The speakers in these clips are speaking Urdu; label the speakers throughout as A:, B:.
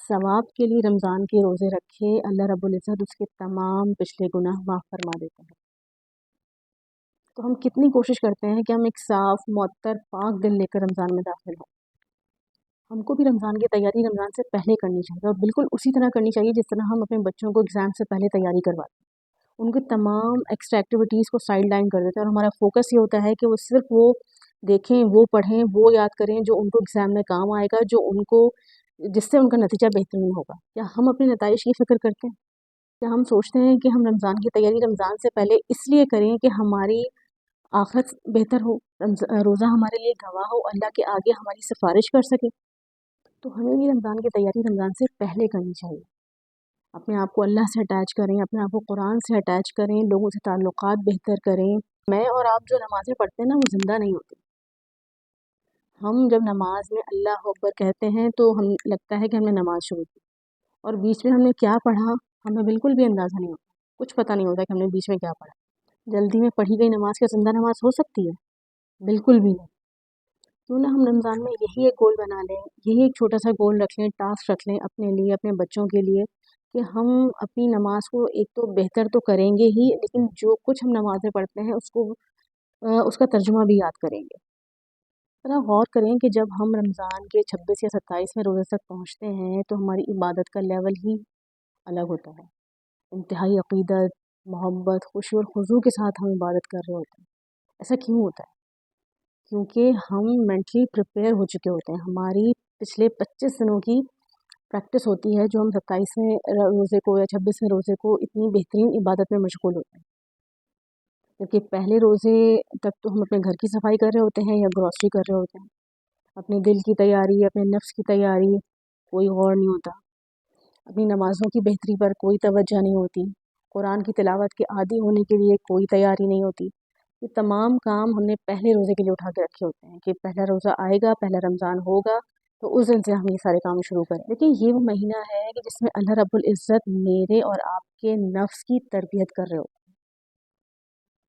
A: ثواب کے لیے رمضان کے روزے رکھے، اللہ رب العزت اس کے تمام پچھلے گناہ معاف فرما دیتے ہیں۔ تو ہم کتنی کوشش کرتے ہیں کہ ہم ایک صاف معطر پاک دل لے کر رمضان میں داخل ہوں۔ ہم کو بھی رمضان کی تیاری رمضان سے پہلے کرنی چاہیے، اور بالکل اسی طرح کرنی چاہیے جس طرح ہم اپنے بچوں کو ایگزام سے پہلے تیاری کرواتے ہیں۔ ان کی تمام ایکسٹرا ایکٹیویٹیز کو سائڈ لائن کر دیتے ہیں، اور ہمارا فوکس یہ ہوتا ہے کہ وہ صرف وہ دیکھیں، وہ پڑھیں، وہ یاد کریں جو ان کو ایگزام میں کام آئے گا، جو ان کو جس سے ان کا نتیجہ بہترین ہوگا۔ کیا ہم اپنے نتائج کی فکر کرتے ہیں؟ کیا ہم سوچتے ہیں کہ ہم رمضان کی تیاری رمضان سے پہلے اس لیے کریں کہ ہماری آخرت بہتر ہو، روزہ ہمارے لیے گواہ ہو، اللہ کے آگے ہماری سفارش کر سکے؟ تو ہمیں بھی رمضان کی تیاری رمضان سے پہلے کرنی چاہیے۔ اپنے آپ کو اللہ سے اٹیچ کریں، اپنے آپ کو قرآن سے اٹیچ کریں، لوگوں سے تعلقات بہتر کریں۔ میں اور آپ جو نمازیں پڑھتے ہیں نا، وہ زندہ نہیں ہوتی۔ ہم جب نماز میں اللہ اکبر کہتے ہیں تو ہم لگتا ہے کہ ہم نے نماز شروع کی، اور بیچ میں ہم نے کیا پڑھا ہمیں بالکل بھی اندازہ نہیں ہوتا، کچھ پتہ نہیں ہوتا کہ ہم نے بیچ میں کیا پڑھا۔ جلدی میں پڑھی گئی نماز کیا زندہ نماز ہو سکتی ہے؟ بالکل بھی نہیں۔ کیوں نہ ہم رمضان میں یہی ایک گول بنا لیں، یہی ایک چھوٹا سا گول رکھ لیں، ٹاسک رکھ لیں اپنے لیے، اپنے بچوں کے لیے، کہ ہم اپنی نماز کو ایک تو بہتر تو کریں گے ہی، لیکن جو کچھ ہم نمازیں پڑھتے ہیں اس کا ترجمہ بھی یاد کریں گے۔ ذرا غور کریں کہ جب ہم رمضان کے 26 یا 27ویں روزے تک پہنچتے ہیں تو ہماری عبادت کا لیول ہی الگ ہوتا ہے۔ انتہائی عقیدت، محبت، خشوع اور خضوع کے ساتھ ہم عبادت کر رہے ہوتے ہیں۔ ایسا کیوں ہوتا ہے؟ کیونکہ ہم مینٹلی پریپیئر ہو چکے ہوتے ہیں۔ ہماری پچھلے 25 دنوں کی پریکٹس ہوتی ہے، جو ہم 27ویں روزے کو یا 26ویں روزے کو اتنی بہترین عبادت میں مشغول ہوتے ہیں۔ کیونکہ پہلے روزے تک تو ہم اپنے گھر کی صفائی کر رہے ہوتے ہیں یا گروسری کر رہے ہوتے ہیں، اپنے دل کی تیاری، اپنے نفس کی تیاری، کوئی غور نہیں ہوتا، اپنی نمازوں کی بہتری پر کوئی توجہ نہیں ہوتی، قرآن کی تلاوت کے عادی ہونے کے لیے کوئی تیاری نہیں ہوتی۔ یہ تمام کام ہم نے پہلے روزے کے لیے اٹھا کے رکھے ہوتے ہیں کہ پہلا روزہ آئے گا، پہلا رمضان ہوگا تو اس دن سے ہم یہ سارے کام شروع کریں۔ لیکن یہ وہ مہینہ ہے کہ جس میں اللہ رب العزت میرے اور آپ کے نفس کی تربیت کر رہے ہوتے ہیں،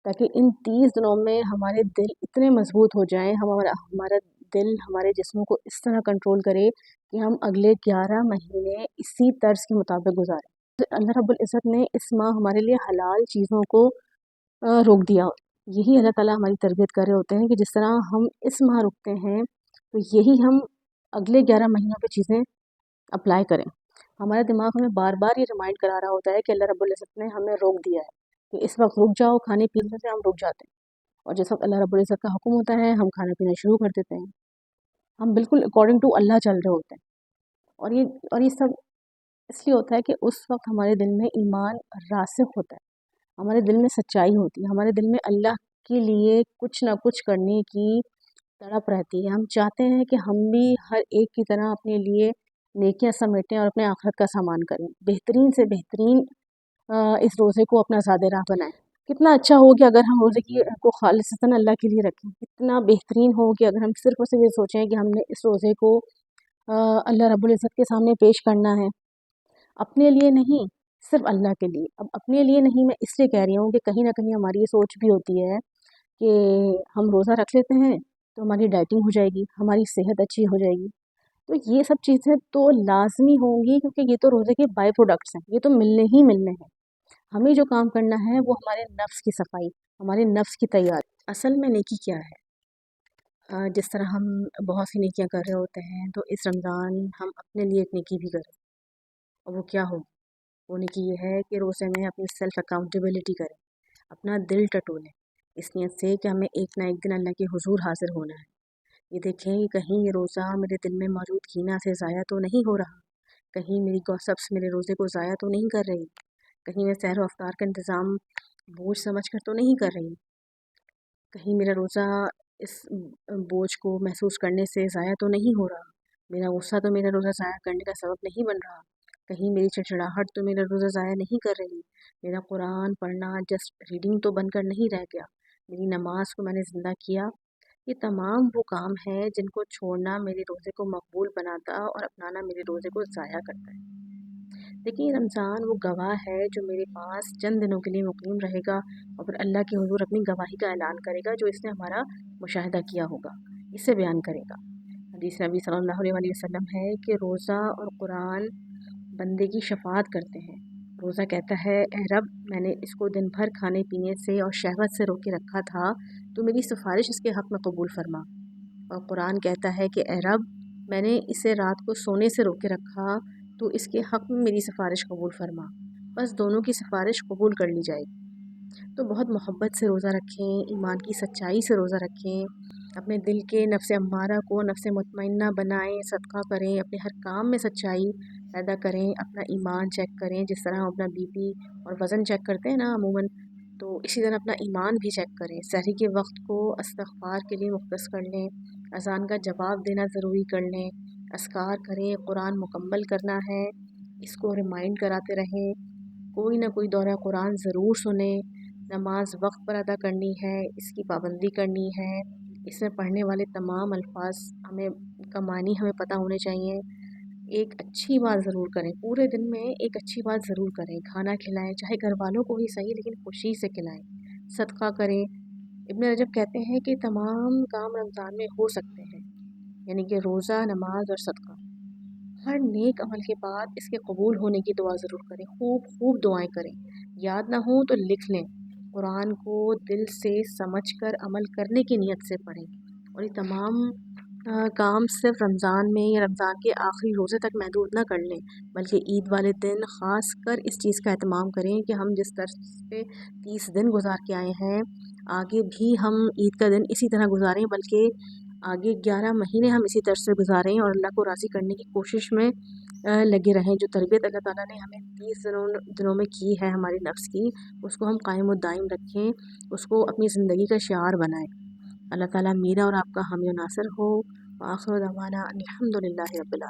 A: تاکہ ان 30 دنوں میں ہمارے دل اتنے مضبوط ہو جائیں، ہمارا دل ہمارے جسموں کو اس طرح کنٹرول کرے کہ ہم اگلے 11 مہینے اسی طرز کے مطابق گزاریں۔ اللہ رب العزت نے اس ماہ ہمارے لیے حلال چیزوں کو روک دیا۔ یہی اللہ تعالیٰ ہماری تربیت کر رہے ہوتے ہیں کہ جس طرح ہم اس ماہ رکتے ہیں تو یہی ہم اگلے 11 مہینوں پہ چیزیں اپلائی کریں۔ ہمارا دماغ ہمیں بار بار یہ ریمائنڈ کرا رہا ہوتا ہے کہ اللہ رب العزت نے ہمیں روک دیا ہے کہ اس وقت رک جاؤ، کھانے پینے سے ہم رک جاتے ہیں، اور جس وقت اللہ رب العزت کا حکم ہوتا ہے ہم کھانا پینا شروع کر دیتے ہیں۔ ہم بالکل اکارڈنگ ٹو اللہ چل رہے ہوتے ہیں، اور یہ سب اس لیے ہوتا ہے کہ اس وقت ہمارے دل میں ایمان راسخ ہوتا ہے، ہمارے دل میں سچائی ہوتی ہے، ہمارے دل میں اللہ کے لیے کچھ نہ کچھ کرنے کی تڑپ رہتی ہے۔ ہم چاہتے ہیں کہ ہم بھی ہر ایک کی طرح اپنے لیے نیکیاں سمیٹیں اور اپنے آخرت کا سامان کریں، بہترین سے بہترین اس روزے کو اپنا زاد راہ بنائیں۔ کتنا اچھا ہو کہ اگر ہم روزے کو خالصتاً اللہ کے لیے رکھیں، کتنا بہترین ہو کہ اگر ہم صرف اور صرف یہ سوچیں کہ ہم نے اس روزے کو اللہ رب العزت کے سامنے پیش کرنا ہے، اپنے لیے نہیں، صرف اللہ کے لیے۔ اب اپنے لیے نہیں میں اس لیے کہہ رہی ہوں کہ کہیں نہ کہیں ہماری یہ سوچ بھی ہوتی ہے کہ ہم روزہ رکھ لیتے ہیں تو ہماری ڈائٹنگ ہو جائے گی، ہماری صحت اچھی ہو جائے گی۔ تو یہ سب چیزیں تو لازمی ہوں گی، کیونکہ یہ تو روزے کے بائی پروڈکٹس ہیں، یہ تو ملنے ہی ملنے ہیں۔ ہمیں جو کام کرنا ہے وہ ہمارے نفس کی صفائی، ہمارے نفس کی تیاری۔ اصل میں نیکی کیا ہے؟ جس طرح ہم بہت سی نیکیاں کر رہے ہوتے ہیں تو اس رمضان ہم اپنے لیے ایک نیکی بھی کریں، اور وہ کیا ہوگی؟ وہ نیکی یہ ہے کہ روزے میں اپنی سیلف اکاؤنٹیبلٹی کریں، اپنا دل ٹٹولیں، اس نیت سے کہ ہمیں ایک نہ ایک دن اللہ کے حضور حاضر ہونا ہے۔ یہ دیکھیں کہ کہیں یہ روزہ میرے دل میں موجود کینہ سے ضائع تو نہیں ہو رہا، کہیں میری گوسپس میرے روزے کو ضائع تو نہیں کر رہی، کہیں میں سحر و افطار کا انتظام بوجھ سمجھ کر تو نہیں کر رہی، کہیں میرا روزہ اس بوجھ کو محسوس کرنے سے ضائع تو نہیں ہو رہا، میرا غصہ تو میرا روزہ ضائع کرنے کا سبب نہیں بن رہا، کہیں میری چڑچڑاہٹ تو میرا روزہ ضائع نہیں کر رہی، میرا قرآن پڑھنا جسٹ ریڈنگ تو بن کر نہیں رہ گیا، میری نماز کو میں نے زندہ کیا۔ یہ تمام وہ کام ہے جن کو چھوڑنا میرے روزے کو مقبول بناتا اور اپنانا میرے روزے کو ضائع کرتا ہے۔ لیکن رمضان وہ گواہ ہے جو میرے پاس چند دنوں کے لیے مقیم رہے گا اور پھر اللہ کے حضور اپنی گواہی کا اعلان کرے گا، جو اس نے ہمارا مشاہدہ کیا ہوگا، اسے بیان کرے گا۔ حدیث نبی صلی اللہ علیہ وسلم ہے کہ روزہ اور قرآن بندے کی شفاعت کرتے ہیں۔ روزہ کہتا ہے اے رب میں نے اس کو دن بھر کھانے پینے سے اور شہوت سے روکے رکھا تھا، تو میری سفارش اس کے حق میں قبول فرما۔ اور قرآن کہتا ہے کہ اے رب میں نے اسے رات کو سونے سے روکے رکھا، تو اس کے حق میں میری سفارش قبول فرما۔ بس دونوں کی سفارش قبول کر لی جائے گی۔ تو بہت محبت سے روزہ رکھیں، ایمان کی سچائی سے روزہ رکھیں، اپنے دل کے نفس امارہ کو نفس مطمئنہ بنائیں، صدقہ کریں، اپنے ہر کام میں سچائی پیدا کریں، اپنا ایمان چیک کریں، جس طرح ہم اپنا بی پی اور وزن چیک کرتے ہیں نا عموماً، تو اسی طرح اپنا ایمان بھی چیک کریں۔ سحری کے وقت کو استغفار کے لیے مختص کر لیں، اذان کا جواب دینا ضروری کر لیں، اذکار کریں، قرآن مکمل کرنا ہے، اس کو ریمائنڈ کراتے رہیں، کوئی نہ کوئی دورہ قرآن ضرور سنیں، نماز وقت پر ادا کرنی ہے، اس کی پابندی کرنی ہے، اس میں پڑھنے والے تمام الفاظ ہمیں کا معنی ہمیں پتہ ہونے چاہیے۔ ایک اچھی بات ضرور کریں، پورے دن میں ایک اچھی بات ضرور کریں، کھانا کھلائیں، چاہے گھر والوں کو ہی صحیح لیکن خوشی سے کھلائیں، صدقہ کریں۔ ابن رجب کہتے ہیں کہ تمام کام رمضان میں ہو سکتے ہیں، یعنی کہ روزہ، نماز اور صدقہ۔ ہر نیک عمل کے بعد اس کے قبول ہونے کی دعا ضرور کریں، خوب خوب دعائیں کریں، یاد نہ ہوں تو لکھ لیں، قرآن کو دل سے سمجھ کر عمل کرنے کی نیت سے پڑھیں۔ اور یہ تمام کام صرف رمضان میں یا رمضان کے آخری روزے تک محدود نہ کر لیں، بلکہ عید والے دن خاص کر اس چیز کا اہتمام کریں کہ ہم جس طرح سے 30 دن گزار کے آئے ہیں، آگے بھی ہم عید کا دن اسی طرح گزاریں، بلکہ آگے 11 مہینے ہم اسی طرح سے گزاریں اور اللہ کو راضی کرنے کی کوشش میں لگے رہیں۔ جو تربیت اللہ تعالیٰ نے ہمیں 30 دنوں میں کی ہے ہماری نفس کی، اس کو ہم قائم و دائم رکھیں، اس کو اپنی زندگی کا شعار بنائیں۔ اللہ تعالیٰ میرا اور آپ کا حامی و ناصر ہو۔ وآخر دعوانا ان الحمد للہ رب العالمین۔